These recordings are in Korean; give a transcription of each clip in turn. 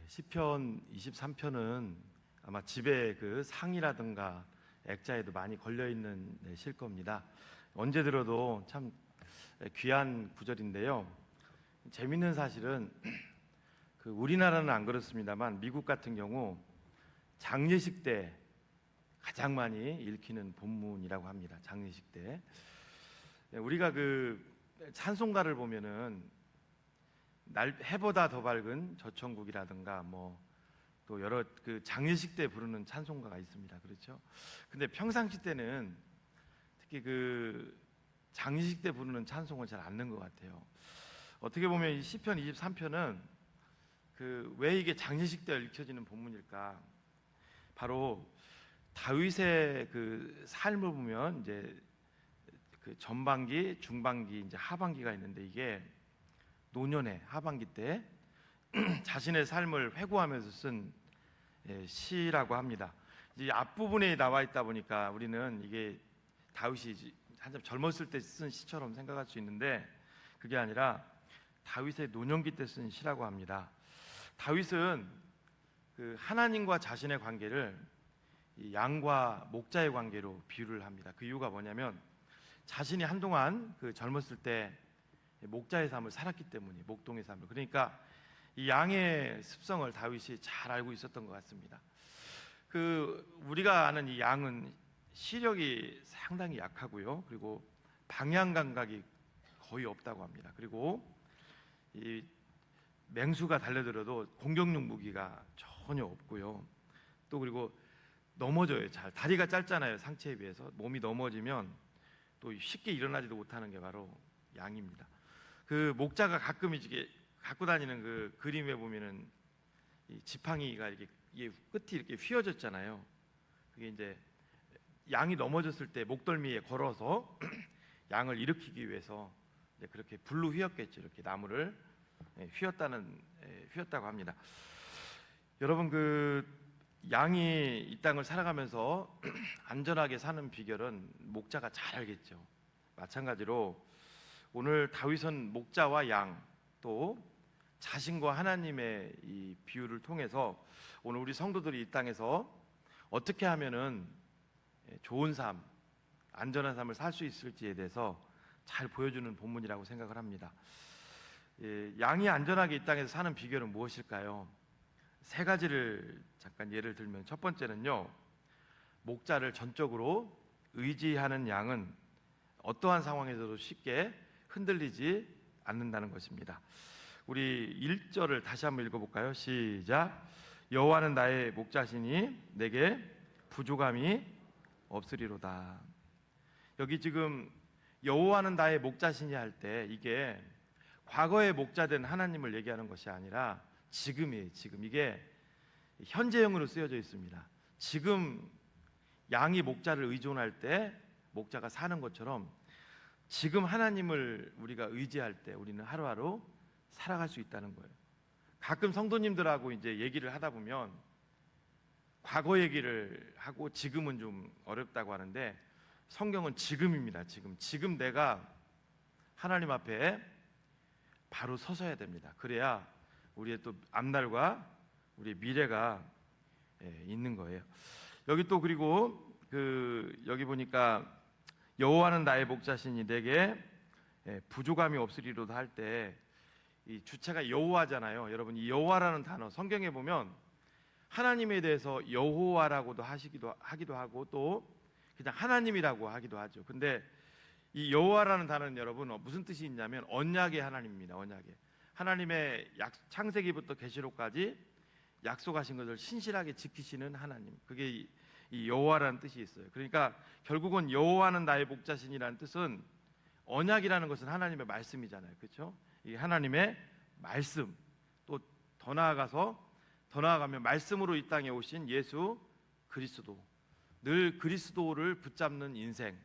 시편 23편은 아마 집에 그 상이라든가 액자에도 많이 걸려 있는 실 겁니다. 언제 들어도 참 귀한 구절인데요. 재밌는 사실은 그 우리나라는 안 그렇습니다만 미국 같은 경우 장례식 때 가장 많이 읽히는 본문이라고 합니다. 장례식 때 우리가 그 찬송가를 보면은 해보다 더 밝은 저천국이라든가 또 여러 그 장례식 때 부르는 찬송가가 있습니다. 그렇죠? 근데 평상시 때는 특히 그 장례식 때 부르는 찬송을 잘 안 넣는 것 같아요. 어떻게 보면 이 시편 23편은 그 왜 이게 장례식 때 읽혀지는 본문일까? 바로 다윗의 그 삶을 보면 이제 그 전반기, 중반기, 이제 하반기가 있는데 이게 노년의 하반기 때 자신의 삶을 회고하면서 쓴 시라고 합니다. 이 앞부분에 나와 있다 보니까 우리는 이게 다윗이 한참 젊었을 때 쓴 시처럼 생각할 수 있는데 그게 아니라 다윗의 노년기 때 쓴 시라고 합니다. 다윗은 그 하나님과 자신의 관계를 이 양과 목자의 관계로 비유를 합니다. 그 이유가 뭐냐면 자신이 한동안 그 젊었을 때 목자의 삶을 살았기 때문에 목동의 삶을, 그러니까 이 양의 습성을 다윗이 잘 알고 있었던 것 같습니다. 그 우리가 아는 이 양은 시력이 상당히 약하고요, 그리고 방향 감각이 거의 없다고 합니다. 그리고 이 맹수가 달려들어도 공격용 무기가 전혀 없고요. 또 그리고 넘어져요. 잘 다리가 짧잖아요. 상체에 비해서 몸이 넘어지면 또 쉽게 일어나지도 못하는 게 바로 양입니다. 그 목자가 가끔 이렇게 갖고 다니는 그 그림에 보면은 이 지팡이가 이렇게 끝이 이렇게 휘어졌잖아요. 그게 이제 양이 넘어졌을 때 목덜미에 걸어서 양을 일으키기 위해서 그렇게 불로 휘었겠죠. 이렇게 나무를 휘었다고 합니다. 여러분, 그 양이 이 땅을 살아가면서 안전하게 사는 비결은 목자가 잘 알겠죠. 마찬가지로 오늘 다윗은 목자와 양, 또 자신과 하나님의 이 비유를 통해서 오늘 우리 성도들이 이 땅에서 어떻게 하면은 좋은 삶, 안전한 삶을 살 수 있을지에 대해서 잘 보여주는 본문이라고 생각을 합니다. 양이 안전하게 이 땅에서 사는 비결은 무엇일까요? 세 가지를 잠깐 예를 들면, 첫 번째는요, 목자를 전적으로 의지하는 양은 어떠한 상황에서도 쉽게 흔들리지 않는다는 것입니다. 우리 1절을 다시 한번 읽어볼까요? 시작. 여호와는 나의 목자시니 내게 부족함이 없으리로다. 여기 지금 여호와는 나의 목자시니 할 때 이게 과거의 목자된 하나님을 얘기하는 것이 아니라 지금이에요. 지금 이게 현재형으로 쓰여져 있습니다. 지금 양이 목자를 의존할 때 목자가 사는 것처럼 지금 하나님을 우리가 의지할 때 우리는 하루하루 살아갈 수 있다는 거예요. 가끔 성도님들하고 이제 얘기를 하다 보면 과거 얘기를 하고 지금은 좀 어렵다고 하는데 성경은 지금입니다. 지금 내가 하나님 앞에 바로 서서야 됩니다. 그래야 우리의 또 앞날과 우리의 미래가 있는 거예요. 여기 또 그리고 여기 보니까 여호와는 나의 목자시니 내게 부족함이 없으리로다 할 때 이 주체가 여호와잖아요. 여러분, 이 여호와라는 단어 성경에 보면 하나님에 대해서 여호와라고도 하기도 하고 또 그냥 하나님이라고 하기도 하죠. 근데 이 여호와라는 단어는 여러분 무슨 뜻이 있냐면 언약의 하나님입니다. 언약의 하나님의 창세기부터 계시록까지 약속하신 것을 신실하게 지키시는 하나님, 그게 이 여호와라는 뜻이 있어요. 그러니까 결국은 여호와는 나의 목자신이라는 뜻은 언약이라는 것은 하나님의 말씀이잖아요. 그렇죠? 이게 하나님의 말씀, 또 더 나아가면 말씀으로 이 땅에 오신 예수 그리스도, 늘 그리스도를 붙잡는 인생,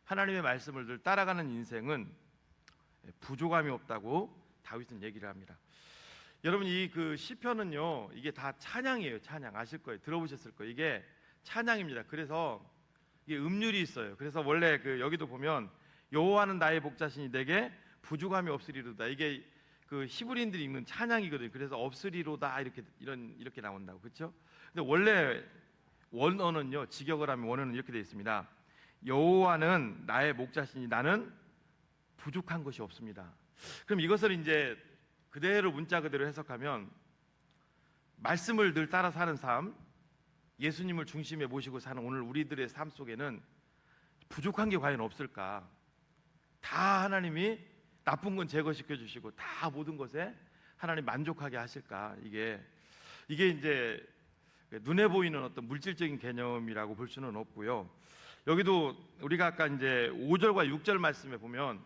하나님의 말씀을 늘 따라가는 인생은 부족함이 없다고 다윗은 얘기를 합니다. 여러분, 이 그 시편은요, 이게 다 찬양이에요. 찬양 아실 거예요. 들어보셨을 거예요. 이게 찬양입니다. 그래서 이게 음률이 있어요. 그래서 원래 여기도 보면 여호와는 나의 목자시니 내게 부족함이 없으리로다. 이게 그 히브리인들이 읽는 찬양이거든요. 그래서 없으리로다 이렇게 나온다고, 그렇죠? 근데 원래 원어는요, 직역을 하면 원어는 이렇게 되어 있습니다. 여호와는 나의 목자시니 나는 부족한 것이 없습니다. 그럼 이것을 이제 그대로 문자 그대로 해석하면 말씀을 늘 따라 사는 삶, 예수님을 중심에 모시고 사는 오늘 우리들의 삶 속에는 부족한 게 과연 없을까? 다 하나님이 나쁜 건 제거시켜 주시고 다 모든 것에 하나님 만족하게 하실까? 이게 이제 눈에 보이는 어떤 물질적인 개념이라고 볼 수는 없고요. 여기도 우리가 아까 이제 5절과 6절 말씀에 보면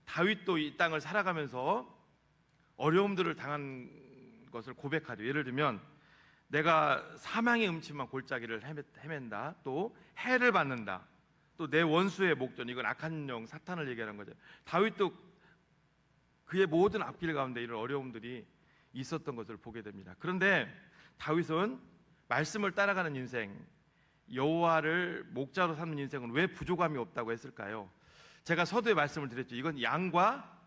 다윗도 이 땅을 살아가면서 어려움들을 당한 것을 고백하죠. 예를 들면 내가 사망의 음침한 골짜기를 헤맨다, 또 해를 받는다, 또 내 원수의 목전, 이건 악한 영 사탄을 얘기하는 거죠. 다윗도 그의 모든 앞길 가운데 이런 어려움들이 있었던 것을 보게 됩니다. 그런데 다윗은 말씀을 따라가는 인생, 여호와를 목자로 삼는 인생은 왜 부족함이 없다고 했을까요? 제가 서두에 말씀을 드렸죠. 이건 양과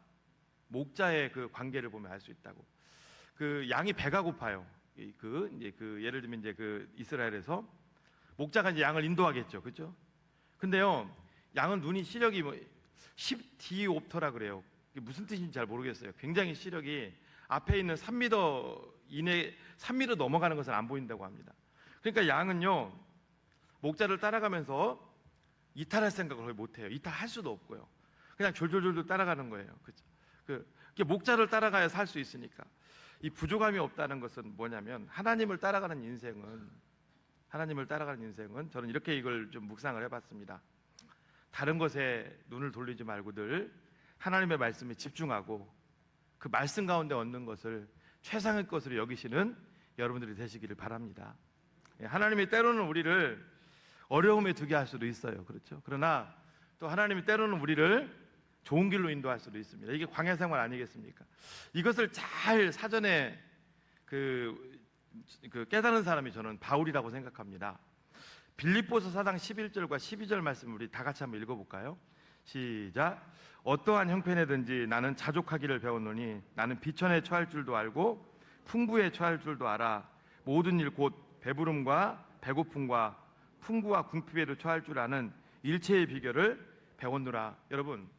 목자의 그 관계를 보면 알 수 있다고. 그 양이 배가 고파요. 예를 들면 이제 그 이스라엘에서 목자가 이제 양을 인도하겠죠, 그렇죠? 근데요, 양은 눈이 시력이 10디옵터라 그래요. 이게 무슨 뜻인지 잘 모르겠어요. 굉장히 시력이 앞에 있는 3m 이내 3m 넘어가는 것은 안 보인다고 합니다. 그러니까 양은요, 목자를 따라가면서 이탈할 생각을 거의 못해요. 이탈할 수도 없고요. 그냥 졸졸졸 따라가는 거예요. 그렇죠? 목자를 따라가야 살 수 있으니까. 이 부족함이 없다는 것은 뭐냐면 하나님을 따라가는 인생은 저는 이렇게 이걸 좀 묵상을 해봤습니다. 다른 것에 눈을 돌리지 말고 늘 하나님의 말씀에 집중하고 그 말씀 가운데 얻는 것을 최상의 것으로 여기시는 여러분들이 되시기를 바랍니다. 하나님이 때로는 우리를 어려움에 두게 할 수도 있어요. 그렇죠? 그러나 또 하나님이 때로는 우리를 좋은 길로 인도할 수도 있습니다. 이게 광야 생활 아니겠습니까? 이것을 잘 사전에 깨달은 사람이 저는 바울이라고 생각합니다. 빌립보서 4장 11절과 12절 말씀 우리 다 같이 한번 읽어볼까요? 시작. 어떠한 형편에든지 나는 자족하기를 배웠노니 나는 비천에 처할 줄도 알고 풍부에 처할 줄도 알아. 모든 일 곧 배부름과 배고픔과 풍부와 궁핍에도 처할 줄 아는 일체의 비결을 배웠노라. 여러분,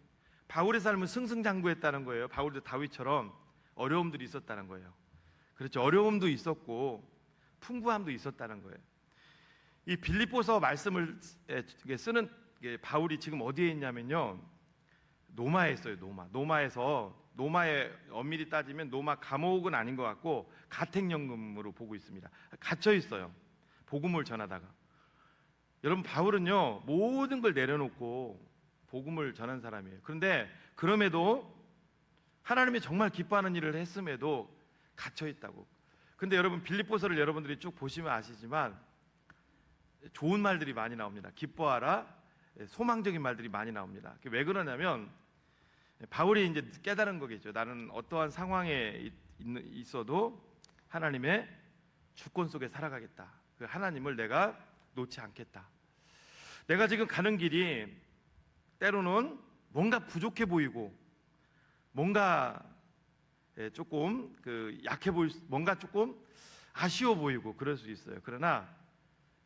바울의 삶은 승승장구했다는 거예요. 바울도 다윗처럼 어려움들이 있었다는 거예요. 그렇죠. 어려움도 있었고 풍부함도 있었다는 거예요. 이 빌립보서 말씀을 쓰는 바울이 지금 어디에 있냐면요, 노마에 있어요. 노마의 엄밀히 따지면 노마 감옥은 아닌 것 같고 가택연금으로 보고 있습니다. 갇혀 있어요. 복음을 전하다가. 여러분, 바울은요 모든 걸 내려놓고 복음을 전한 사람이에요. 그런데 그럼에도 하나님이 정말 기뻐하는 일을 했음에도 갇혀 있다고. 근데 여러분, 빌립보서를 여러분들이 쭉 보시면 아시지만 좋은 말들이 많이 나옵니다. 기뻐하라, 소망적인 말들이 많이 나옵니다. 왜 그러냐면 바울이 이제 깨달은 거겠죠. 나는 어떠한 상황에 있어도 하나님의 주권 속에 살아가겠다. 그 하나님을 내가 놓지 않겠다. 내가 지금 가는 길이 때로는 뭔가 부족해 보이고 뭔가 조금 약해 보일, 뭔가 조금 아쉬워 보이고 그럴 수 있어요. 그러나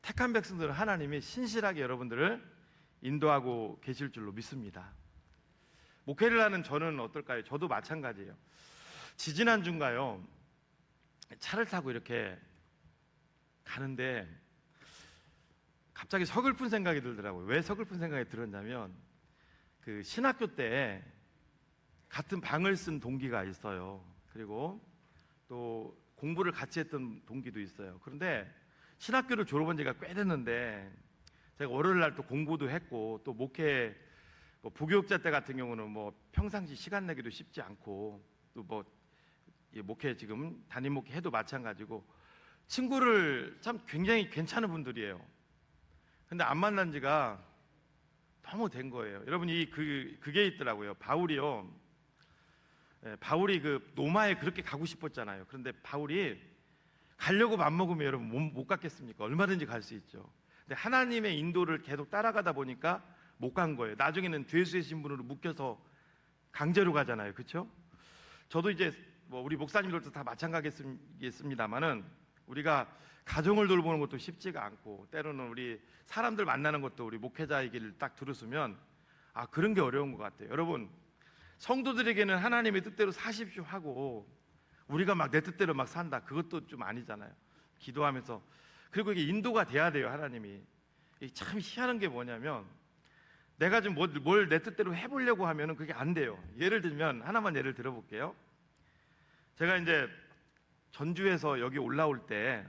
택한 백성들은 하나님이 신실하게 여러분들을 인도하고 계실 줄로 믿습니다. 목회를 하는 저는 어떨까요? 저도 마찬가지예요. 지지난주인가요? 차를 타고 이렇게 가는데 갑자기 서글픈 생각이 들더라고요. 왜 서글픈 생각이 들었냐면 그 신학교 때 같은 방을 쓴 동기가 있어요. 그리고 또 공부를 같이 했던 동기도 있어요. 그런데 신학교를 졸업한 지가 꽤 됐는데 제가 월요일 날 또 공부도 했고 또 목회 부교육자 때 같은 경우는 평상시 시간 내기도 쉽지 않고 또 목회 지금 담임 목회 해도 마찬가지고 친구를 참 굉장히 괜찮은 분들이에요. 근데 안 만난 지가 너무 된 거예요. 여러분이 그게 있더라고요. 바울이 그 노마에 그렇게 가고 싶었잖아요. 그런데 바울이 가려고 맘먹으면 여러분 못 갔겠습니까? 얼마든지 갈 수 있죠. 근데 하나님의 인도를 계속 따라가다 보니까 못 간 거예요. 나중에는 죄수의 신분으로 묶여서 강제로 가잖아요. 그렇죠? 저도 이제 뭐 우리 목사님들도 다 마찬가지겠습니다만은 우리가 가정을 돌보는 것도 쉽지가 않고 때로는 우리 사람들 만나는 것도 우리 목회자 얘기를 딱 들었으면 아 그런 게 어려운 것 같아요. 여러분 성도들에게는 하나님의 뜻대로 사십시오 하고 우리가 막 내 뜻대로 막 산다 그것도 좀 아니잖아요. 기도하면서 그리고 이게 인도가 돼야 돼요. 하나님이 참 희한한 게 뭐냐면 내가 좀 뭘 내 뜻대로 해보려고 하면은 그게 안 돼요. 예를 들면 하나만 예를 들어볼게요. 제가 이제 전주에서 여기 올라올 때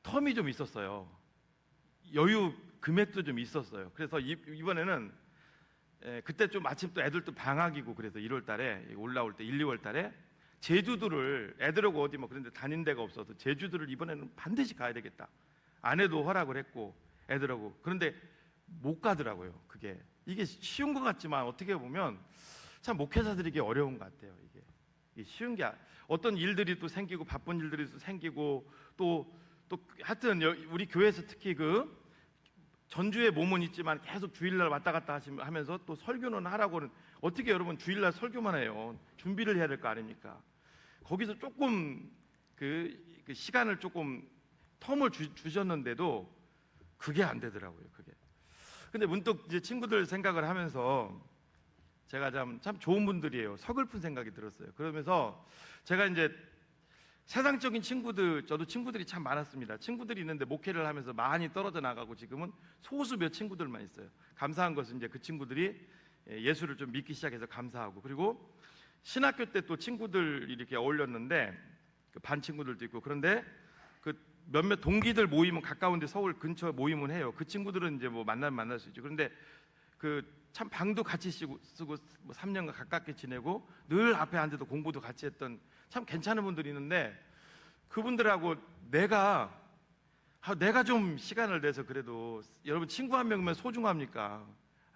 텀이 좀 있었어요. 여유 금액도 좀 있었어요. 그래서 이번에는 그때 좀 마침 또 애들도 방학이고 그래서 1월 달에 올라올 때 1, 2월 달에 제주도를 애들하고 어디 뭐 그런 데 다닌 데가 없어서 제주도를 이번에는 반드시 가야 되겠다. 아내도 허락을 했고 애들하고 그런데 못 가더라고요. 이게 쉬운 것 같지만 어떻게 보면 참 목회자들에게 어려운 것 같아요. 이게 쉬운 게 어떤 일들이 또 생기고 바쁜 일들이 또 생기고 또 하여튼 우리 교회에서 특히 그 전주에 몸은 있지만 계속 주일날 왔다 갔다 하면서 또 설교는 하라고는 어떻게 여러분 주일날 설교만 해요. 준비를 해야 될 거 아닙니까? 거기서 조금 그 시간을 조금 텀을 주셨는데도 그게 안 되더라고요. 근데 문득 이제 친구들 생각을 하면서 제가 참 좋은 분들이에요. 서글픈 생각이 들었어요. 그러면서 제가 이제 세상적인 친구들, 저도 친구들이 참 많았습니다. 친구들이 있는데 목회를 하면서 많이 떨어져 나가고 지금은 소수 몇 친구들만 있어요. 감사한 것은 이제 그 친구들이 예수를 좀 믿기 시작해서 감사하고 그리고 신학교 때 또 친구들 이렇게 어울렸는데 반 친구들도 있고 그런데 그 몇몇 동기들 모임은 가까운데 서울 근처 모임은 해요. 그 친구들은 이제 뭐 만날 수 있죠. 그런데 그 참 방도 같이 쓰고 뭐 3년간 가깝게 지내고 늘 앞에 앉아서 공부도 같이 했던 참 괜찮은 분들이 있는데 그분들하고 내가 좀 시간을 내서 그래도 여러분 친구 한 명이면 소중합니까?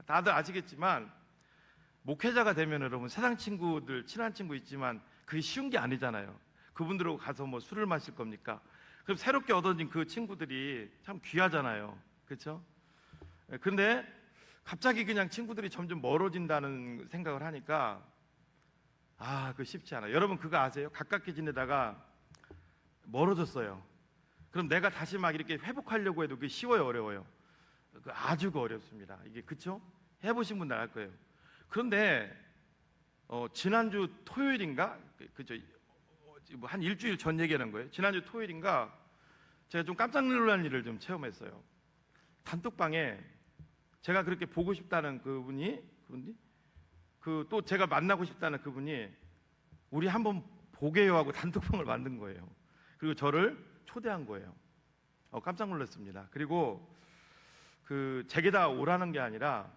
다들 아시겠지만 목회자가 되면 여러분 세상 친구들 친한 친구 있지만 그게 쉬운 게 아니잖아요. 그분들하고 가서 뭐 술을 마실 겁니까? 그럼 새롭게 얻어진 그 친구들이 참 귀하잖아요. 그렇죠? 근데 갑자기 그냥 친구들이 점점 멀어진다는 생각을 하니까 그거 쉽지 않아요. 여러분 그거 아세요? 가깝게 지내다가 멀어졌어요. 그럼 내가 다시 막 이렇게 회복하려고 해도 그게 쉬워요, 어려워요? 아주 어렵습니다. 이게 그쵸? 해보신 분들 알 거예요. 그런데 지난주 토요일인가? 그죠? 한 일주일 전 얘기하는 거예요. 지난주 토요일인가 제가 좀 깜짝 놀란 일을 좀 체험했어요. 단톡방에 제가 그렇게 보고 싶다는 그분이 또 제가 만나고 싶다는 그분이 우리 한번 보게요 하고 단톡방을 만든 거예요. 그리고 저를 초대한 거예요. 깜짝 놀랐습니다. 그리고 제게다 오라는 게 아니라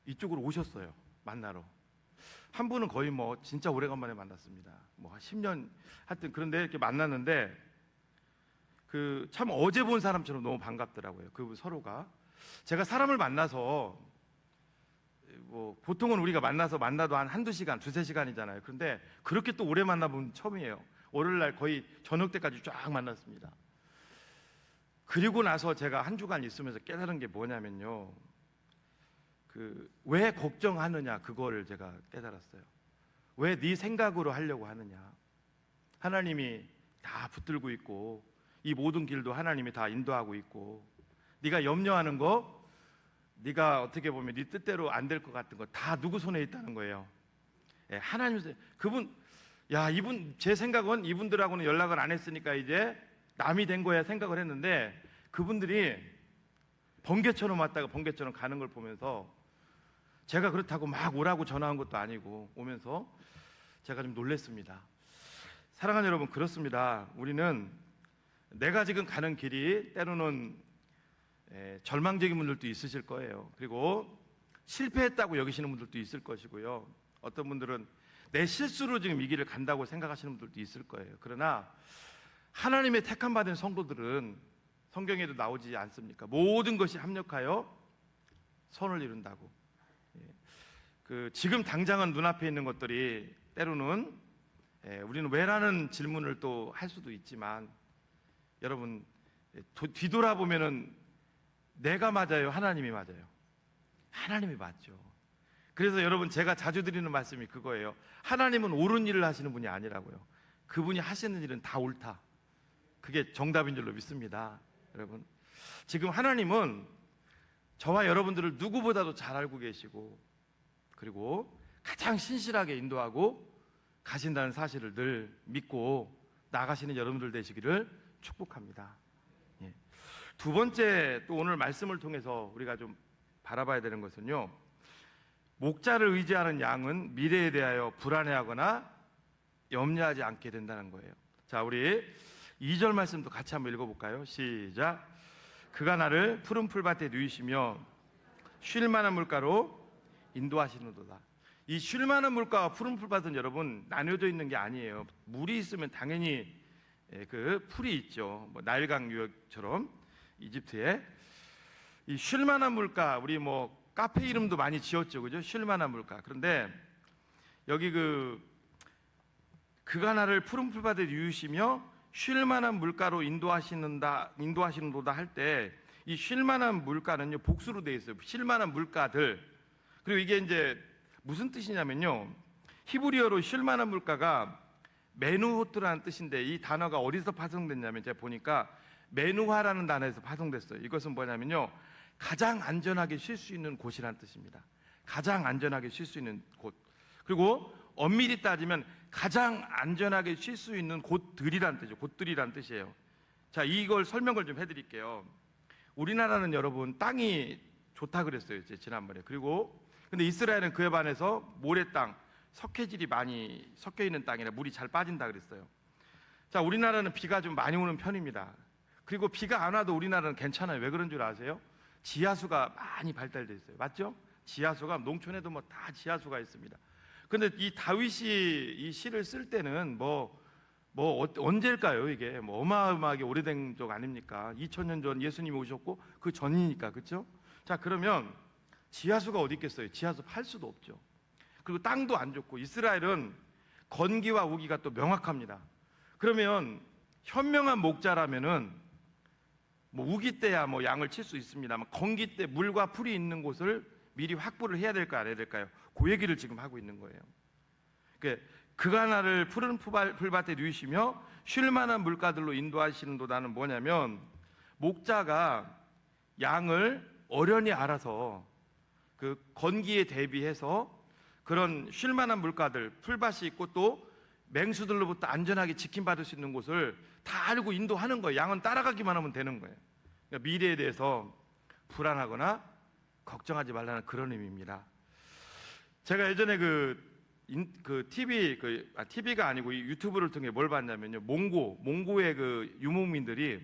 이쪽으로 오셨어요. 만나러. 한 분은 거의 뭐 진짜 오래간만에 만났습니다. 뭐 10년 하여튼 그런데 이렇게 만났는데 참 어제 본 사람처럼 너무 반갑더라고요. 그 서로가. 제가 사람을 만나서 뭐 보통은 우리가 만나도 한두 시간, 두세 시간이잖아요. 그런데 그렇게 또 오래 만나본 처음이에요. 월요일날 거의 저녁 때까지 쫙 만났습니다. 그리고 나서 제가 한 주간 있으면서 깨달은 게 뭐냐면요. 왜 걱정하느냐 그거를 제가 깨달았어요. 왜 네 생각으로 하려고 하느냐. 하나님이 다 붙들고 있고 이 모든 길도 하나님이 다 인도하고 있고 네가 염려하는 거 네가 어떻게 보면 네 뜻대로 안 될 것 같은 거 다 누구 손에 있다는 거예요. 하나님 이분 제 생각은 이분들하고는 연락을 안 했으니까 이제 남이 된 거야 생각을 했는데 그분들이 번개처럼 왔다가 번개처럼 가는 걸 보면서 제가 그렇다고 막 오라고 전화한 것도 아니고 오면서 제가 좀 놀랐습니다. 사랑하는 여러분 그렇습니다. 우리는 내가 지금 가는 길이 때로는 절망적인 분들도 있으실 거예요. 그리고 실패했다고 여기시는 분들도 있을 것이고요. 어떤 분들은 내 실수로 지금 이 길을 간다고 생각하시는 분들도 있을 거예요. 그러나 하나님의 택함 받은 성도들은 성경에도 나오지 않습니까? 모든 것이 합력하여 선을 이룬다고. 지금 당장은 눈앞에 있는 것들이 때로는 우리는 왜라는 질문을 또 할 수도 있지만 여러분 뒤돌아보면은 내가 맞아요? 하나님이 맞아요? 하나님이 맞죠. 그래서 여러분 제가 자주 드리는 말씀이 그거예요. 하나님은 옳은 일을 하시는 분이 아니라고요. 그분이 하시는 일은 다 옳다. 그게 정답인 줄로 믿습니다. 여러분, 지금 하나님은 저와 여러분들을 누구보다도 잘 알고 계시고, 그리고 가장 신실하게 인도하고 가신다는 사실을 늘 믿고 나가시는 여러분들 되시기를 축복합니다. 예. 두 번째, 또 오늘 말씀을 통해서 우리가 좀 바라봐야 되는 것은요, 목자를 의지하는 양은 미래에 대하여 불안해하거나 염려하지 않게 된다는 거예요. 자, 우리 2절 말씀도 같이 한번 읽어볼까요? 시작. 그가 나를 푸른 풀밭에 누이시며 쉴 만한 물가로 인도하시는도다. 이 쉴 만한 물가와 푸른 풀밭은 여러분 나뉘어져 있는 게 아니에요. 물이 있으면 당연히 그 풀이 있죠. 뭐 나일강 유역처럼 이집트에 이 쉴 만한 물가, 우리 뭐 카페 이름도 많이 지었죠, 그죠? 쉴 만한 물가. 그런데 여기 그가 나를 푸른 풀밭에 누이시며 쉴 만한 물가로 인도하시는도다 할 때 이 쉴 만한 물가는요 복수로 되어 있어요. 쉴 만한 물가들. 그리고 이게 이제 무슨 뜻이냐면요, 히브리어로 쉴 만한 물가가 메누호트라는 뜻인데, 이 단어가 어디서 파송됐냐면 제가 보니까 메누하라는 단어에서 파송됐어요. 이것은 뭐냐면요, 가장 안전하게 쉴 수 있는 곳이라는 뜻입니다. 가장 안전하게 쉴 수 있는 곳. 그리고 엄밀히 따지면 가장 안전하게 쉴 수 있는 곳들이란 뜻이에요. 곳들이란 뜻이에요. 자, 이걸 설명을 좀 해드릴게요. 우리나라는 여러분 땅이 좋다 그랬어요, 지난번에. 그리고 근데 이스라엘은 그에 반해서 모래 땅, 석회질이 많이 섞여 있는 땅이라 물이 잘 빠진다 그랬어요. 자, 우리나라는 비가 좀 많이 오는 편입니다. 그리고 비가 안 와도 우리나라는 괜찮아요. 왜 그런 줄 아세요? 지하수가 많이 발달돼 있어요. 맞죠? 지하수가 농촌에도 뭐 다 지하수가 있습니다. 근데 이 다윗이 이 시를 쓸 때는 언제일까요? 이게 뭐 어마어마하게 오래된 적 아닙니까? 2000년 전 예수님이 오셨고 그 전이니까, 그렇죠? 자, 그러면 지하수가 어디 있겠어요? 지하수 팔 수도 없죠. 그리고 땅도 안 좋고, 이스라엘은 건기와 우기가 또 명확합니다. 그러면 현명한 목자라면은 뭐 우기 때야 뭐 양을 칠 수 있습니다만, 건기 때 물과 풀이 있는 곳을 미리 확보를 해야 될까요, 안 해야 될까요? 그 얘기를 지금 하고 있는 거예요. 그가 나를 푸른 풀밭에 누이시며 쉴 만한 물가들로 인도하시는도다는 뭐냐면, 목자가 양을 어련히 알아서 그 건기에 대비해서 그런 쉴 만한 물가들, 풀밭이 있고 또 맹수들로부터 안전하게 지킴받을 수 있는 곳을 다 알고 인도하는 거예요. 양은 따라가기만 하면 되는 거예요. 그러니까 미래에 대해서 불안하거나 걱정하지 말라는 그런 의미입니다. 제가 예전에 TV가 아니고 유튜브를 통해 뭘 봤냐면요, 몽고의 그 유목민들이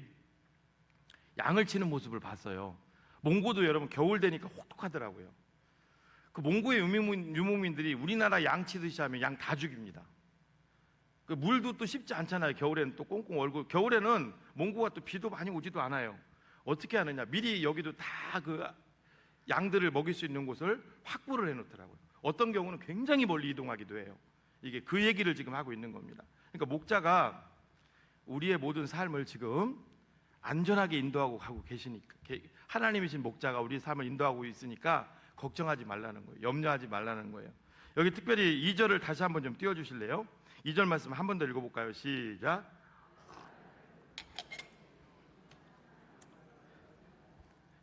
양을 치는 모습을 봤어요. 몽고도 여러분 겨울 되니까 혹독하더라고요. 그 몽고의 유목민들이 우리나라 양 치듯이 하면 양 다 죽입니다. 그 물도 또 쉽지 않잖아요. 겨울에는 또 꽁꽁 얼고, 겨울에는 몽고가 또 비도 많이 오지도 않아요. 어떻게 하느냐, 미리 여기도 다 그 양들을 먹일 수 있는 곳을 확보를 해놓더라고요. 어떤 경우는 굉장히 멀리 이동하기도 해요. 이게 그 얘기를 지금 하고 있는 겁니다. 그러니까 목자가 우리의 모든 삶을 지금 안전하게 인도하고 가고 계시니까, 하나님이신 목자가 우리 삶을 인도하고 있으니까 걱정하지 말라는 거예요. 염려하지 말라는 거예요. 여기 특별히 2절을 다시 한번 좀 띄워주실래요? 2절 말씀 한 번 더 읽어볼까요? 시작.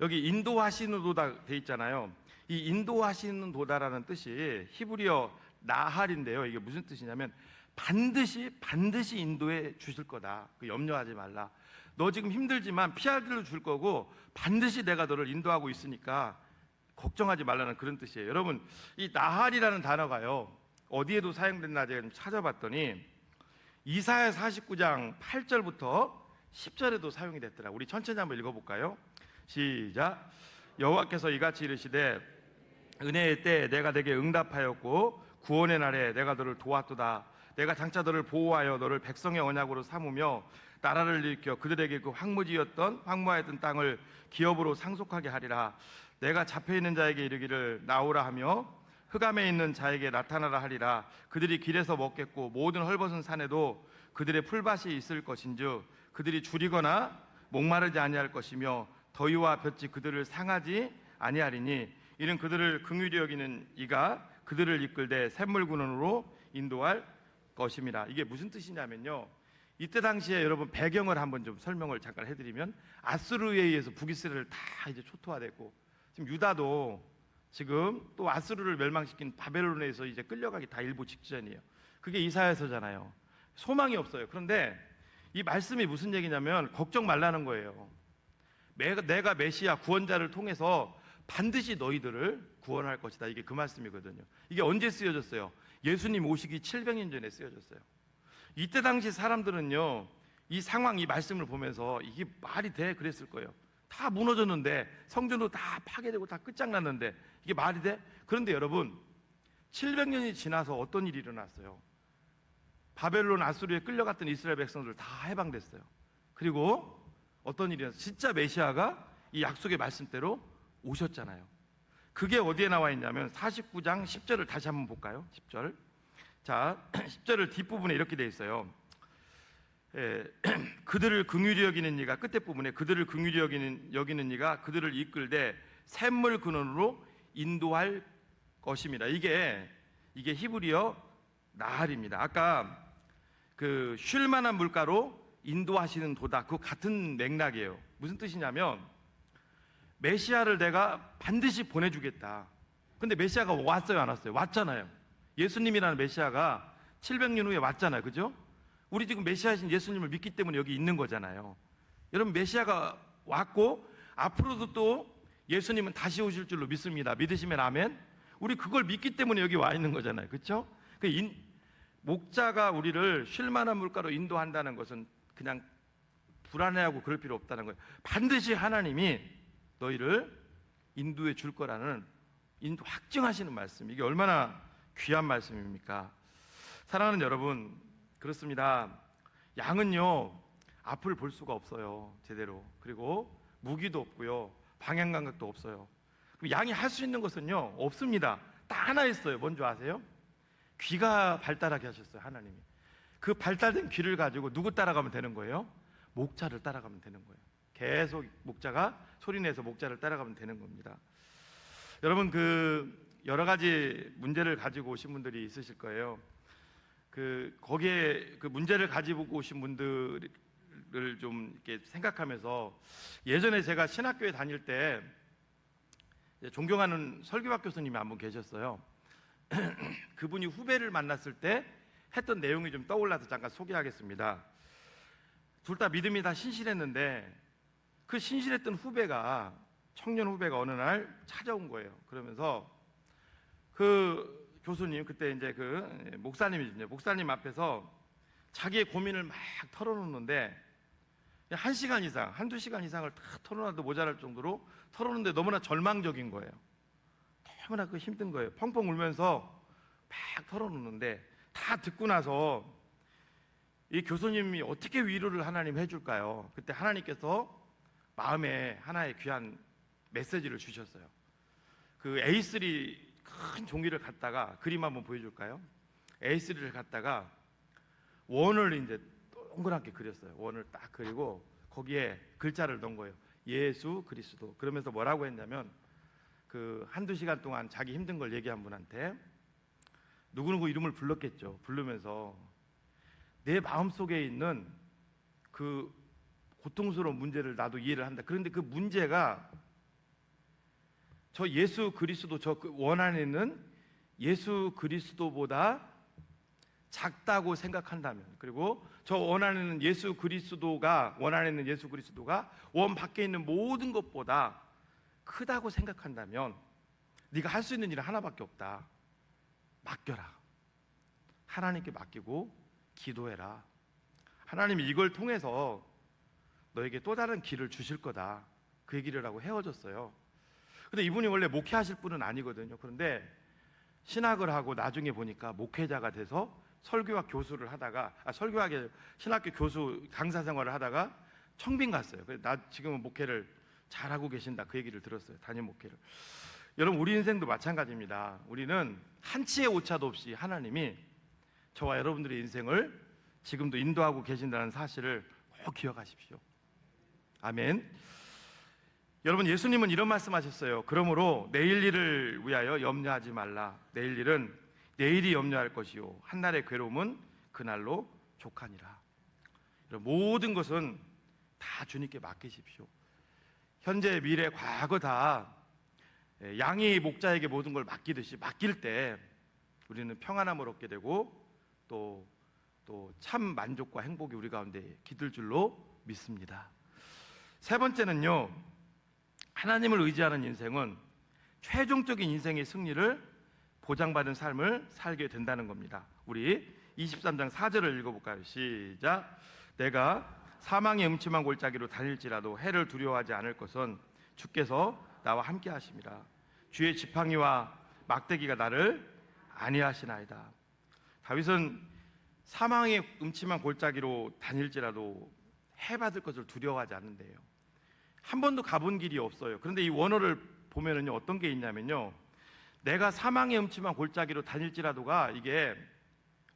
여기 인도하시는 도다 돼 있잖아요. 이 인도하시는 도다라는 뜻이 히브리어 나할인데요. 이게 무슨 뜻이냐면 반드시 인도해 주실 거다. 염려하지 말라. 너 지금 힘들지만 피할 길로 줄 거고 반드시 내가 너를 인도하고 있으니까 걱정하지 말라는 그런 뜻이에요. 여러분, 이 나할이라는 단어가요, 어디에도 사용됐나 제가 좀 찾아봤더니 이사야 49장 8절부터 10절에도 사용이 됐더라고요. 우리 천천히 한번 읽어볼까요? 시작. 여호와께서 이같이 이르시되 은혜의 때 내가 내게 응답하였고 구원의 날에 내가 너를 도왔도다. 내가 장차 너를 보호하여 너를 백성의 언약으로 삼으며 나라를 일으켜 그들에게 그 황무하였던 땅을 기업으로 상속하게 하리라. 내가 잡혀있는 자에게 이르기를 나오라 하며 흑암에 있는 자에게 나타나라 하리라. 그들이 길에서 먹겠고 모든 헐벗은 산에도 그들의 풀밭이 있을 것인즉 그들이 줄이거나 목마르지 아니할 것이며 더위와 볕이 그들을 상하지 아니하리니 이는 그들을 긍휼히 여기는 이가 그들을 이끌되 샘물 근원으로 인도할 것입니다. 이게 무슨 뜻이냐면요, 이때 당시에 여러분 배경을 한번 좀 설명을 잠깐 해드리면, 아수르에 의해서 북이스라엘 다 이제 초토화되고, 지금 유다도 지금 또 아수르를 멸망시킨 바벨론에서 이제 끌려가기 다 일부 직전이에요. 그게 이사야서잖아요. 소망이 없어요. 그런데 이 말씀이 무슨 얘기냐면 걱정 말라는 거예요. 내가 메시아 구원자를 통해서 반드시 너희들을 구원할 것이다. 이게 그 말씀이거든요. 이게 언제 쓰여졌어요? 예수님 오시기 700년 전에 쓰여졌어요. 이때 당시 사람들은요, 이 상황, 이 말씀을 보면서 이게 말이 돼? 그랬을 거예요. 다 무너졌는데, 성전도 다 파괴되고 다 끝장났는데 이게 말이 돼? 그런데 여러분, 700년이 지나서 어떤 일이 일어났어요? 바벨론 아수르에 끌려갔던 이스라엘 백성들 다 해방됐어요. 그리고 어떤 일이 일어났어요? 진짜 메시아가 이 약속의 말씀대로 오셨잖아요. 그게 어디에 나와 있냐면 49장 10절을 다시 한번 볼까요? 10절. 자, 10절을 뒷부분에 이렇게 돼 있어요. 그들을 긍휼히 여기는 이가, 끝에 부분에 그들을 긍휼히 여기는 이가 그들을 이끌되 샘물 근원으로 인도할 것입니다. 이게 히브리어 나할입니다. 아까 그 쉴 만한 물가로 인도하시는 도다, 그 같은 맥락이에요. 무슨 뜻이냐면 메시아를 내가 반드시 보내주겠다. 근데 메시아가 왔어요, 안 왔어요? 왔잖아요. 예수님이라는 메시아가 700년 후에 왔잖아요. 그죠? 우리 지금 메시아신 예수님을 믿기 때문에 여기 있는 거잖아요. 여러분, 메시아가 왔고 앞으로도 또 예수님은 다시 오실 줄로 믿습니다. 믿으시면 아멘. 우리 그걸 믿기 때문에 여기 와 있는 거잖아요. 그렇죠? 목자가 우리를 쉴 만한 물가로 인도한다는 것은 그냥 불안해하고 그럴 필요 없다는 거예요. 반드시 하나님이 너희를 인도해 줄 거라는 인도 확증하시는 말씀. 이게 얼마나 귀한 말씀입니까? 사랑하는 여러분, 그렇습니다. 양은요, 앞을 볼 수가 없어요, 제대로. 그리고 무기도 없고요, 방향 감각도 없어요. 양이 할 수 있는 것은요, 없습니다. 딱 하나 있어요. 뭔지 아세요? 귀가 발달하게 하셨어요, 하나님이. 그 발달된 귀를 가지고 누구 따라가면 되는 거예요? 목자를 따라가면 되는 거예요. 계속 목자가 소리내서 목자를 따라가면 되는 겁니다. 여러분, 여러 가지 문제를 가지고 오신 분들이 있으실 거예요. 거기에 문제를 가지고 오신 분들을 좀 이렇게 생각하면서, 예전에 제가 신학교에 다닐 때 존경하는 설교학 교수님이 한 분 계셨어요. 그분이 후배를 만났을 때 했던 내용이 좀 떠올라서 잠깐 소개하겠습니다. 둘 다 믿음이 다 신실했는데 그 신실했던 후배가, 청년 후배가 어느 날 찾아온 거예요. 그러면서 그 교수님, 그때 이제 목사님이죠. 목사님 앞에서 자기의 고민을 막 털어놓는데, 한 시간 이상, 한두 시간 이상을 다 털어놔도 모자랄 정도로 털어놓는데 너무나 절망적인 거예요. 너무나 힘든 거예요. 펑펑 울면서 막 털어놓는데, 다 듣고 나서 이 교수님이 어떻게 위로를 하나님 해줄까요? 그때 하나님께서 마음에 하나의 귀한 메시지를 주셨어요. 그 A3 큰 종이를 갖다가, 그림 한번 보여줄까요? A3를 갖다가 원을 이제 동그랗게 그렸어요. 원을 딱 그리고 거기에 글자를 넣은 거예요. 예수 그리스도. 그러면서 뭐라고 했냐면, 한두 시간 동안 자기 힘든 걸 얘기한 분한테 누구누구 이름을 불렀겠죠. 부르면서 내 마음속에 있는 그 고통스러운 문제를 나도 이해를 한다. 그런데 그 문제가 저 예수 그리스도, 저 원 안에 있는 예수 그리스도보다 작다고 생각한다면, 그리고 저 원 안에 있는 예수 그리스도가, 원 안에 있는 예수 그리스도가 원 밖에 있는 모든 것보다 크다고 생각한다면 네가 할 수 있는 일은 하나밖에 없다. 맡겨라. 하나님께 맡기고 기도해라. 하나님이 이걸 통해서 너에게 또 다른 길을 주실 거다. 그 얘기를 하고 헤어졌어요. 근데 이분이 원래 목회하실 분은 아니거든요. 그런데 신학을 하고 나중에 보니까 목회자가 돼서 설교학 교수를 하다가, 설교학의 신학교 교수 강사 생활을 하다가 청빙 갔어요. 그래서 나 지금은 목회를 잘하고 계신다, 그 얘기를 들었어요. 담임 목회를. 여러분, 우리 인생도 마찬가지입니다. 우리는 한치의 오차도 없이 하나님이 저와 여러분들의 인생을 지금도 인도하고 계신다는 사실을 꼭 기억하십시오. 아멘. 여러분, 예수님은 이런 말씀하셨어요. 그러므로 내일 일을 위하여 염려하지 말라. 내일 일은 내일이 염려할 것이요 한날의 괴로움은 그날로 족하니라. 여러분, 모든 것은 다 주님께 맡기십시오. 현재, 미래, 과거 다 양이 목자에게 모든 걸 맡기듯이 맡길 때 우리는 평안함을 얻게 되고 또 참 만족과 행복이 우리 가운데 깃들 줄로 믿습니다. 세 번째는요, 하나님을 의지하는 인생은 최종적인 인생의 승리를 보장받은 삶을 살게 된다는 겁니다. 우리 23장 4절을 읽어볼까요? 시작. 내가 사망의 음침한 골짜기로 다닐지라도 해를 두려워하지 않을 것은 주께서 나와 함께 하심이라. 주의 지팡이와 막대기가 나를 안위하시나이다. 다윗은 사망의 음침한 골짜기로 다닐지라도 해 받을 것을 두려워하지 않는데요. 한 번도 가본 길이 없어요. 그런데 이 원어를 보면은요, 어떤 게 있냐면요, 내가 사망의 음침한 골짜기로 다닐지라도가 이게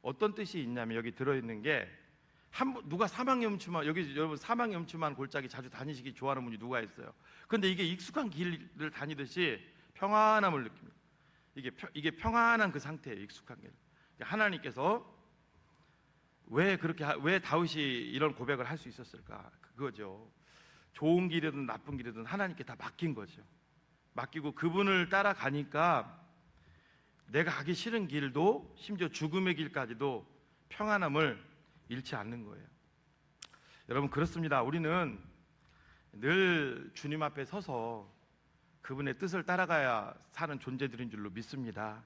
어떤 뜻이 있냐면, 여기 들어있는 게 누가 사망의 음침한, 여기 여러분 사망의 음침한 골짜기 자주 다니시기 좋아하는 분이 누가 있어요? 그런데 이게 익숙한 길을 다니듯이 평안함을 느낍니다. 이게 평안한 그 상태예요. 익숙한 길. 하나님께서 왜 다윗이 이런 고백을 할 수 있었을까? 그거죠. 좋은 길이든 나쁜 길이든 하나님께 다 맡긴 거죠. 맡기고 그분을 따라가니까 내가 가기 싫은 길도, 심지어 죽음의 길까지도 평안함을 잃지 않는 거예요. 여러분, 그렇습니다. 우리는 늘 주님 앞에 서서 그분의 뜻을 따라가야 사는 존재들인 줄로 믿습니다.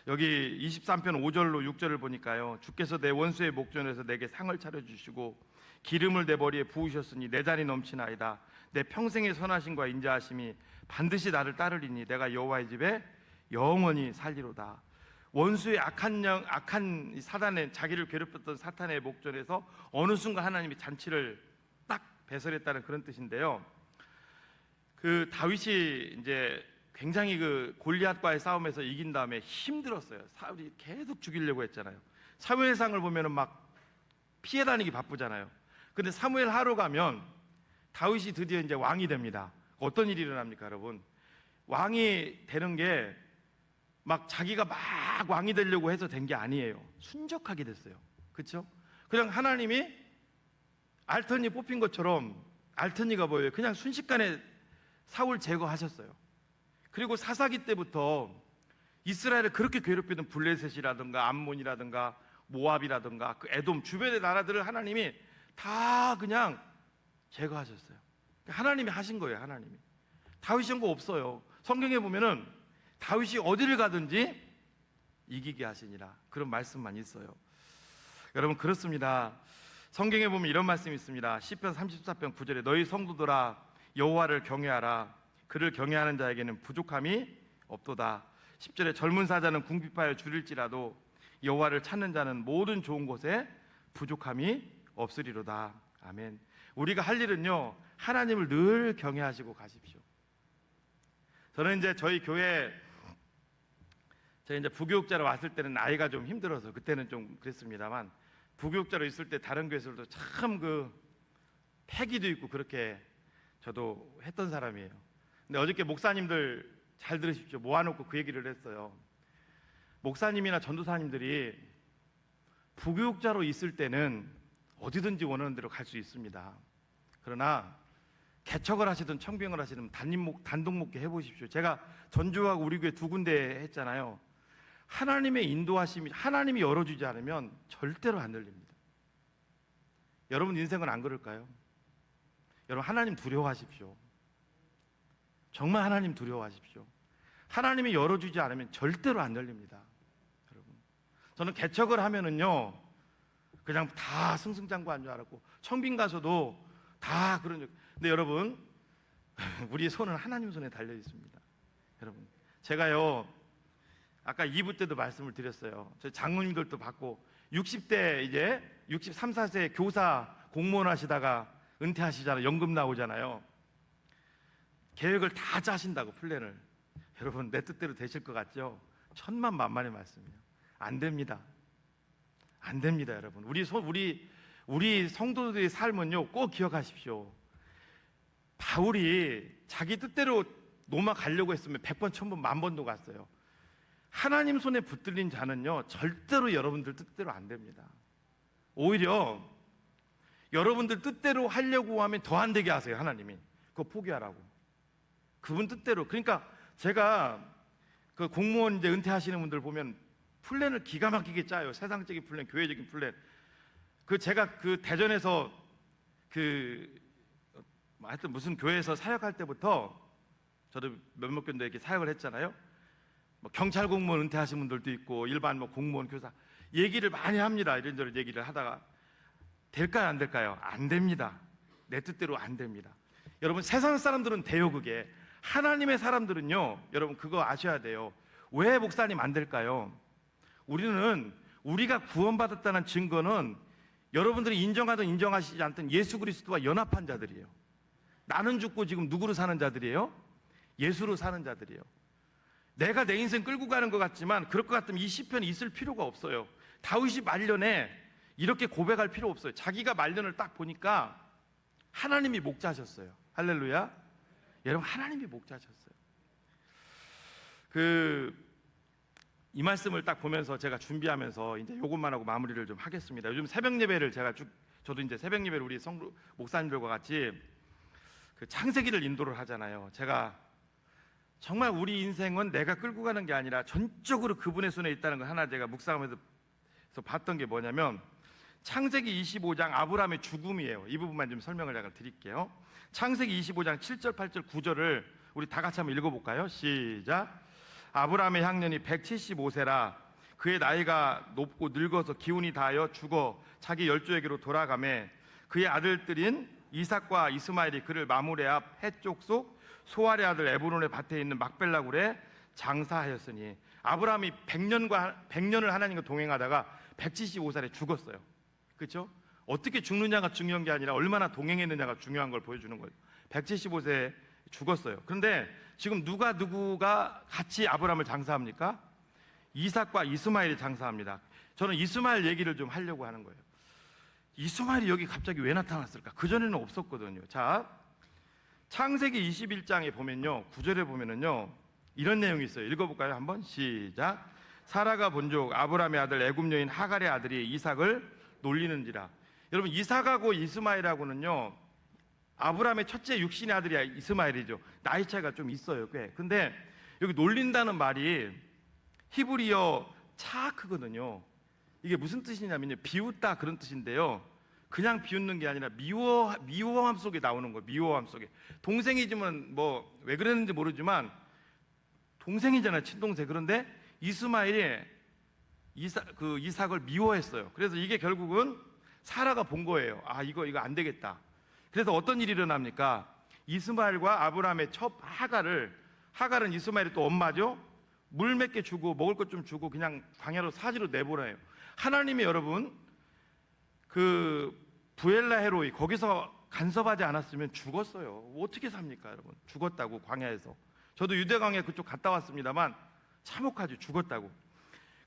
여기 23편 5절로 6절을 보니까요, 주께서 내 원수의 목전에서 내게 상을 차려주시고 기름을 내 머리에 부으셨으니 내 잔이 넘치나이다. 내 평생의 선하심과 인자하심이 반드시 나를 따르리니 내가 여호와의 집에 영원히 살리로다. 원수의 악한 사단의, 자기를 괴롭혔던 사탄의 목전에서 어느 순간 하나님이 잔치를 딱 배설했다는 그런 뜻인데요. 그 다윗이 이제 굉장히 그 골리앗과의 싸움에서 이긴 다음에 힘들었어요. 사울이 계속 죽이려고 했잖아요. 사무엘상을 보면은 막 피해 다니기 바쁘잖아요. 근데 사무엘 하러 가면 다윗이 드디어 이제 왕이 됩니다. 어떤 일이 일어납니까, 여러분? 왕이 되는 게 막 자기가 막 왕이 되려고 해서 된 게 아니에요. 순적하게 됐어요. 그렇죠? 그냥 하나님이 알턴이 뽑힌 것처럼, 알턴이가 뭐예요? 그냥 순식간에 사울 제거하셨어요. 그리고 사사기 때부터 이스라엘을 그렇게 괴롭히던 블레셋이라든가 암몬이라든가 모압이라든가 그 에돔 주변의 나라들을 하나님이 다 그냥 제거하셨어요. 하나님이 하신 거예요. 하나님이. 다윗이 한 거 없어요. 성경에 보면은 다윗이 어디를 가든지 이기게 하시니라, 그런 말씀만 있어요. 여러분, 그렇습니다. 성경에 보면 이런 말씀이 있습니다. 시편 34편 9절에 너희 성도들아 여호와를 경외하라. 그를 경외하는 자에게는 부족함이 없도다. 10절에 젊은 사자는 궁핍하여 줄일지라도 여호와를 찾는 자는 모든 좋은 곳에 부족함이 없으리로다. 아멘. 우리가 할 일은요, 하나님을 늘 경외하시고 가십시오. 저는 이제 저희 이제 부교육자로 왔을 때는 나이가 좀 힘들어서 그때는 좀 그랬습니다만, 부교육자로 있을 때 다른 교회에서도 참 그 패기도 있고 그렇게 저도 했던 사람이에요. 근데 어저께 목사님들 잘 들으십시오. 모아놓고 그 얘기를 했어요. 목사님이나 전도사님들이 부교육자로 있을 때는 어디든지 원하는 대로 갈 수 있습니다. 그러나 개척을 하시든 청빙을 하시든 단독 목회 해보십시오. 제가 전주하고 우리 교회 두 군데 했잖아요. 하나님의 인도하심이, 하나님이 열어주지 않으면 절대로 안 열립니다. 여러분 인생은 안 그럴까요? 여러분, 하나님 두려워하십시오. 정말 하나님 두려워하십시오. 하나님이 열어주지 않으면 절대로 안 열립니다. 여러분, 저는 개척을 하면은요, 그냥 다 승승장구한 줄 알았고, 청빙 가서도 다 그런. 근데 여러분, 우리 손은 하나님 손에 달려 있습니다. 여러분, 제가요, 아까 2부 때도 말씀을 드렸어요. 저희 장로님들도 받고 60대 이제 63, 4세 교사 공무원 하시다가 은퇴하시잖아요. 연금 나오잖아요. 계획을 다 짜신다고, 플랜을. 여러분, 내 뜻대로 되실 것 같죠? 천만만만의 말씀이에요. 안 됩니다. 안 됩니다, 여러분. 우리 성도들의 삶은요, 꼭 기억하십시오. 바울이 자기 뜻대로 로마 가려고 했으면 100번, 1000번, 10,000번도 갔어요. 하나님 손에 붙들린 자는요 절대로 여러분들 뜻대로 안 됩니다. 오히려 여러분들 뜻대로 하려고 하면 더 안 되게 하세요. 하나님이 그거 포기하라고. 그분 뜻대로. 그러니까 제가 그 공무원 이제 은퇴하시는 분들 보면 플랜을 기가 막히게 짜요. 세상적인 플랜, 교회적인 플랜. 그 제가 그 대전에서 하여튼 무슨 교회에서 사역할 때부터 저도 몇몇 군데 이렇게 사역을 했잖아요. 뭐 경찰 공무원 은퇴하신 분들도 있고 일반 뭐 공무원 교사 얘기를 많이 합니다. 이런저런 얘기를 하다가 될까요, 안 될까요? 안 됩니다. 내 뜻대로 안 됩니다. 여러분 세상 사람들은 돼요. 그게 하나님의 사람들은요, 여러분 그거 아셔야 돼요. 왜 목사님 안 될까요? 우리가 구원받았다는 증거는 여러분들이 인정하든 인정하시지 않든 예수 그리스도와 연합한 자들이에요. 나는 죽고 지금 누구로 사는 자들이에요? 예수로 사는 자들이에요. 내가 내 인생 끌고 가는 것 같지만 그럴 것 같으면 이 시편이 있을 필요가 없어요. 다윗이 말년에 이렇게 고백할 필요 없어요. 자기가 말년을 딱 보니까 하나님이 목자셨어요. 할렐루야. 여러분 하나님이 목자셨어요. 이 말씀을 딱 보면서 제가 준비하면서 이제 요것만 하고 마무리를 좀 하겠습니다. 요즘 새벽 예배를 저도 이제 새벽 예배를 우리 목사님들과 같이 그 창세기를 인도를 하잖아요. 제가 정말 우리 인생은 내가 끌고 가는 게 아니라 전적으로 그분의 손에 있다는 걸 하나 제가 묵상하면서 봤던 게 뭐냐면 창세기 25장 아브라함의 죽음이에요. 이 부분만 좀 설명을 제가 드릴게요. 창세기 25장 7절, 8절, 9절을 우리 다 같이 한번 읽어볼까요? 시작. 아브라함의 향년이 175세라 그의 나이가 높고 늙어서 기운이 다하여 죽어 자기 열조에게로 돌아가매 그의 아들들인 이삭과 이스마엘이 그를 마므레 앞 해쪽 속 소알의 아들 에브론의 밭에 있는 막벨라굴에 장사하였으니 아브라함이 100년을 하나님과 동행하다가 175살에 죽었어요. 그렇죠? 어떻게 죽느냐가 중요한 게 아니라 얼마나 동행했느냐가 중요한 걸 보여주는 거예요. 175세에 죽었어요. 그런데 지금 누가 같이 아브라함을 장사합니까? 이삭과 이스마엘이 장사합니다. 저는 이스마엘 얘기를 좀 하려고 하는 거예요. 이스마엘이 여기 갑자기 왜 나타났을까? 그전에는 없었거든요. 자, 창세기 21장에 보면요, 9절에 보면은요 이런 내용이 있어요. 읽어볼까요? 한번 시작. 사라가 본즉 아브라함의 아들 애굽 여인 하갈의 아들이 이삭을 놀리는지라. 여러분 이삭하고 이스마엘하고는요 아브라함의 첫째 육신의 아들이 이스마엘이죠. 나이 차이가 좀 있어요, 꽤. 근데 여기 놀린다는 말이 히브리어 차크거든요. 이게 무슨 뜻이냐면요, 비웃다 그런 뜻인데요. 그냥 비웃는 게 아니라 미워함 속에 나오는 거예요. 미워함 속에. 동생이지만 뭐 왜 그랬는지 모르지만 동생이잖아요, 친동생. 그런데 이스마엘이 이삭을 미워했어요. 그래서 이게 결국은 사라가 본 거예요. 아, 이거 안 되겠다. 그래서 어떤 일이 일어납니까? 이스마엘과 아브라함의 첩 하갈은 이스마엘이 또 엄마죠. 물 몇 개 주고 먹을 것 좀 주고 그냥 광야로 사지로 내보내요. 하나님이 여러분 부엘라 헤로이 거기서 간섭하지 않았으면 죽었어요. 어떻게 삽니까, 여러분? 죽었다고, 광야에서. 저도 유대광야 그쪽 갔다 왔습니다만 참혹하죠. 죽었다고.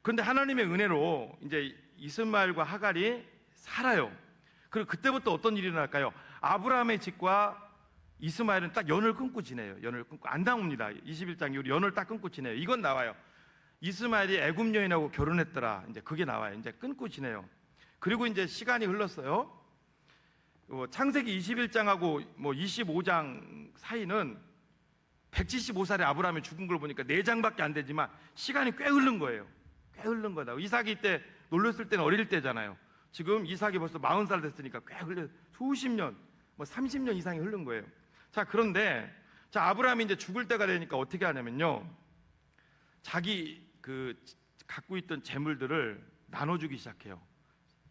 그런데 하나님의 은혜로 이제 이스마엘과 하갈이 살아요. 그리고 그때부터 어떤 일이 일어날까요? 아브라함의 집과 이스마엘은 딱 연을 끊고 지내요. 연을 끊고 안 나옵니다. 21장 이후로 연을 딱 끊고 지내요. 이건 나와요. 이스마엘이 애굽 여인하고 결혼했더라. 이제 그게 나와요. 이제 끊고 지내요. 그리고 이제 시간이 흘렀어요. 창세기 21장하고 25장 사이는 175살에 아브라함이 죽은 걸 보니까 4장밖에 안 되지만 시간이 꽤 흐른 거예요. 꽤 흐른 거다. 이삭이 이때 놀렸을 때는 어릴 때잖아요. 지금 이삭이 벌써 40살 됐으니까 꽤 흘려 수십 년, 30년 이상이 흐른 거예요. 자, 그런데 아브라함이 이제 죽을 때가 되니까 어떻게 하냐면요, 자기 갖고 있던 재물들을 나눠주기 시작해요.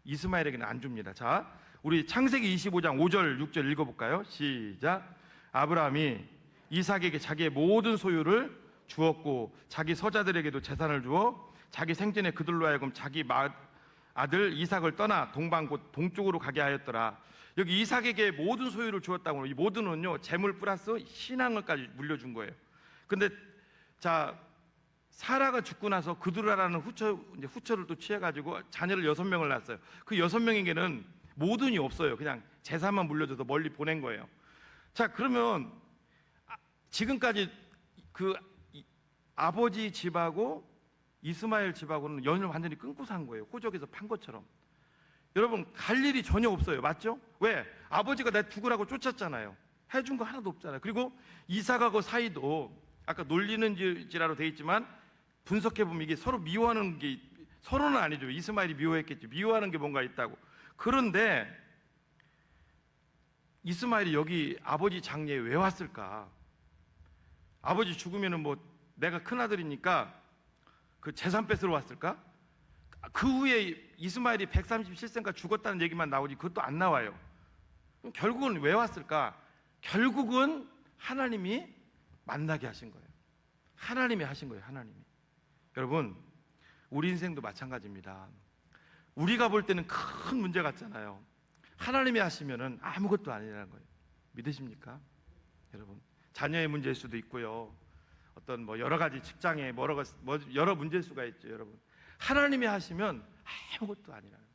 이스마엘에게는 안 줍니다. 자, 우리 창세기 25장 5절 6절 읽어볼까요? 시작. 아브라함이 이삭에게 자기의 모든 소유를 주었고 자기 서자들에게도 재산을 주어 자기 생전에 그들로 하여금 자기 아들 이삭을 떠나 동방 곧 동쪽으로 가게 하였더라. 여기 이삭에게 모든 소유를 주었다고. 이 모든은요 재물 플러스 신앙을까지 물려준 거예요. 근데 자, 사라가 죽고 나서 그두라라는 후처를 또 취해가지고 자녀를 6명을 낳았어요. 그 6명에게는 모든이 없어요. 그냥 재산만 물려줘서 멀리 보낸 거예요. 자, 그러면 지금까지 그 아버지 집하고 이스마엘 집하고는 연을 완전히 끊고 산 거예요. 호적에서 판 것처럼. 여러분, 갈 일이 전혀 없어요. 맞죠? 왜? 아버지가 내 죽으라고 쫓았잖아요. 해준 거 하나도 없잖아요. 그리고 이삭하고 사이도 아까 놀리는 지라로 돼 있지만 분석해 보면 이게 서로 미워하는 게, 서로는 아니죠. 이스마엘이 미워했겠죠. 미워하는 게 뭔가 있다고. 그런데 이스마엘이 여기 아버지 장례에 왜 왔을까? 아버지 죽으면은 뭐 내가 큰아들이니까 그 재산 뺏으러 왔을까? 그 후에 이스마엘이 137세인가 죽었다는 얘기만 나오지 그것도 안 나와요. 그럼 결국은 왜 왔을까? 결국은 하나님이 만나게 하신 거예요. 하나님이 하신 거예요. 하나님이. 여러분, 우리 인생도 마찬가지입니다. 우리가 볼 때는 큰 문제 같잖아요. 하나님이 하시면은 아무것도 아니라는 거예요. 믿으십니까? 여러분, 자녀의 문제일 수도 있고요. 어떤 뭐 여러 가지 직장에 여러 문제일 수가 있죠. 여러분, 하나님이 하시면 아무것도 아니라는 거예요.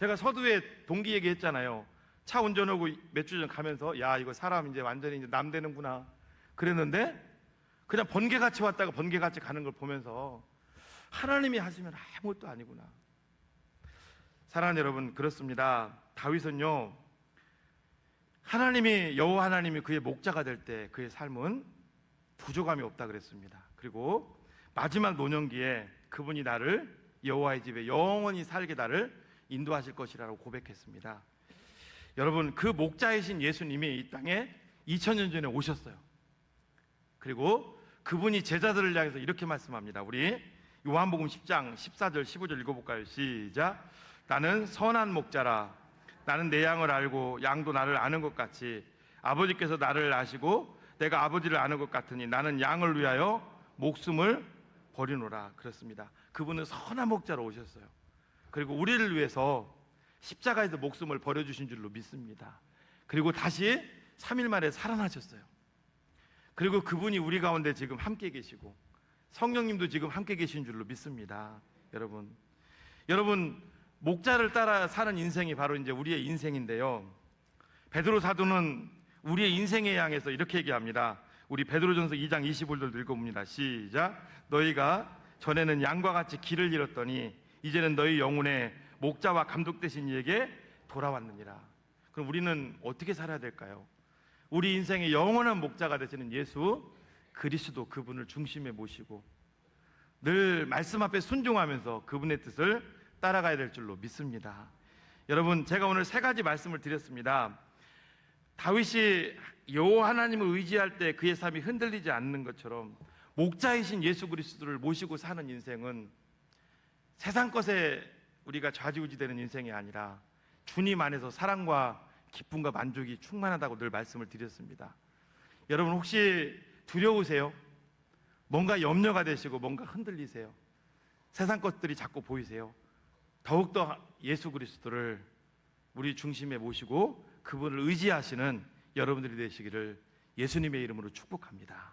제가 서두에 동기 얘기했잖아요. 차 운전하고 몇 주 전 가면서 야, 이거 사람 이제 완전히 이제 남 되는구나 그랬는데, 그냥 번개같이 왔다가 번개같이 가는 걸 보면서 하나님이 하시면 아무것도 아니구나. 사랑하는 여러분, 그렇습니다. 다윗은요, 하나님이, 여호와 하나님이 그의 목자가 될 때 그의 삶은 부족함이 없다 그랬습니다. 그리고 마지막 노년기에 그분이 나를 여호와의 집에 영원히 살게 나를 인도하실 것이라고 고백했습니다. 여러분, 그 목자이신 예수님이 이 땅에 2000년 전에 오셨어요. 그리고 그분이 제자들을 향해서 이렇게 말씀합니다. 우리 요한복음 10장 14절 15절 읽어볼까요? 시작. 나는 선한 목자라. 나는 내 양을 알고 양도 나를 아는 것 같이 아버지께서 나를 아시고 내가 아버지를 아는 것 같으니 나는 양을 위하여 목숨을 버리노라. 그렇습니다. 그분은 선한 목자로 오셨어요. 그리고 우리를 위해서 십자가에서 목숨을 버려주신 줄로 믿습니다. 그리고 다시 3일 만에 살아나셨어요. 그리고 그분이 우리 가운데 지금 함께 계시고 성령님도 지금 함께 계신 줄로 믿습니다. 여러분, 목자를 따라 사는 인생이 바로 이제 우리의 인생인데요. 베드로 사도는 우리의 인생에 향해서 이렇게 얘기합니다. 우리 베드로전서 2장 25절도 읽어봅니다. 시작. 너희가 전에는 양과 같이 길을 잃었더니 이제는 너희 영혼의 목자와 감독 되신 이에게 돌아왔느니라. 그럼 우리는 어떻게 살아야 될까요? 우리 인생의 영원한 목자가 되시는 예수 그리스도, 그분을 중심에 모시고 늘 말씀 앞에 순종하면서 그분의 뜻을 따라가야 될 줄로 믿습니다. 여러분, 제가 오늘 3가지 말씀을 드렸습니다. 다윗이 여호와 하나님을 의지할 때 그의 삶이 흔들리지 않는 것처럼 목자이신 예수 그리스도를 모시고 사는 인생은 세상 것에 우리가 좌지우지되는 인생이 아니라 주님 안에서 사랑과 기쁨과 만족이 충만하다고 늘 말씀을 드렸습니다. 여러분, 혹시 두려우세요? 뭔가 염려가 되시고 뭔가 흔들리세요? 세상 것들이 자꾸 보이세요? 더욱더 예수 그리스도를 우리 중심에 모시고 그분을 의지하시는 여러분들이 되시기를 예수님의 이름으로 축복합니다.